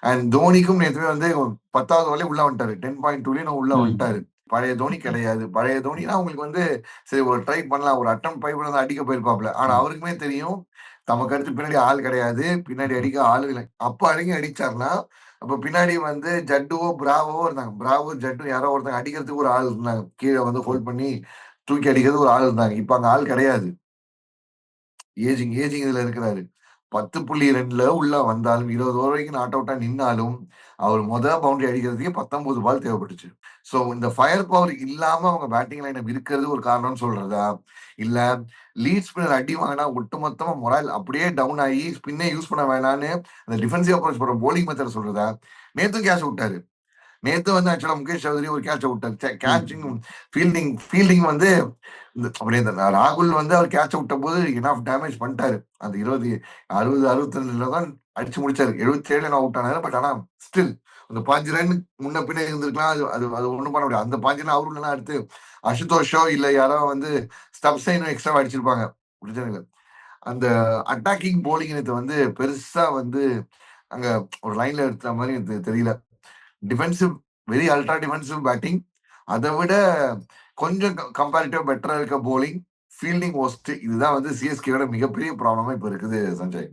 And தோனிக்கும் நேத்துமே வந்து 10வது ஓவர்லயே உள்ள வந்துட்டாரு. 10.2லயே உள்ள ம். வந்துட்டாரு. பழைய தோனி கிடையாது. பழைய தோனினா உங்களுக்கு வந்து சரி ஒரு ட்ரை பண்ணலாம். ஒரு அட்டெம்ப்ட் ட்ரை பண்ணா அடிக்க போயிருப்பாப்ல. ஆனா ம். அவருக்குமே தெரியும். நமக்கு அடுத்து பின்னாடி ஆள் கிடையாது. பின்னாடி ம். அடிக்க ஆளு இல்ல. அப்ப அடங்கி அடிச்சாருன்னா, அப்ப பின்னாடி வந்து ஜட்டுவோ, பிராவோவோ இருந்தாங்க. பிராவோ, ஜட்டு யாரோ ஒருத்தங்க அடிக்கிறதுக்கு ஒரு ஆள் இருந்தாங்க. கீழ வந்து ம். ஹோல்ட் பண்ணி தூக்கி அடிக்கிறதுக்கு ஒரு ஆள் இருந்தாங்க. இப்ப அங்க ஆள் கிடையாது. ஏஜிங் இதுல இருக்கிறாரு. 10.2ல உள்ள வந்தாலும் 20 ஓவர் வரைக்கும் நாட் அவுட்டா நின்னாலும், அவர் பவுண்டரி அடிக்கிறதுக்கே 19 பால் தேவைப்பட்டுச்சு. ஸோ இந்த ஃபயர் பவர் இல்லாம அவங்க பேட்டிங் லைனப் இருக்கிறது ஒரு காரணம்னு சொல்றதா? இல்ல லீட் ஸ்பின்னர் அடி வாங்குனா ஒட்டுமொத்தமா மொரால் அப்படியே டவுன் ஆயி ஸ்பின்னே யூஸ் பண்ண வேணான்னு அந்த டிஃபென்சிவ் அப்ரோச் போடுற பவுலிங் மெத்தட் சொல்றதா? நேத்தும் கேட்ச் விட்டாரு. நேத்து வந்து ஆக்சுவலா முகேஷ் சௌத்ரி ஒரு கேட்ச விட்டாரு. கேட்சிங் ம். ஃபீல்டிங் வந்து அப்படியே இந்த ராகுல் வந்து அவர் கேட்ச விட்டபோது எனஃப் டேமேஜ் பண்ணிட்டாரு. அந்த 20 60, 62ல தான் அடிச்சு முடிச்சாரு. 77ல அவுட் ஆனாரு. பட் ஆனா ஸ்டில் அந்த 5 ரன் முன்ன பின்ன இருந்திருக்கலாம். அது அது அது ஒண்ணும் பண்ண முடியாது. அந்த 5 ரன் அவரும் இல்லன்னா அடுத்து அசுதோஷோ இல்ல யாரோ வந்து ஸ்டப்ஸ் இன்னும் எக்ஸ்ட்ராவா அடிச்சிருப்பாங்க. புரியுதுங்களா? அந்த அட்டாக்கிங் பவுலிங் நேத்து வந்து பெருசா வந்து அங்க ஒரு லைன்ல எடுத்த மாரி எனக்கு தெரியல. Defensive very ultra defensive batting. அத விட கொஞ்சம் கம்பேரிட்டிவா பெட்டரா இருக்க பவுலிங். Fielding worst. இதுதான் வந்து சிஎஸ்கேவோட மிகப்பெரிய ப்ராப்ளமா இப்ப இருக்குது சஞ்சய்.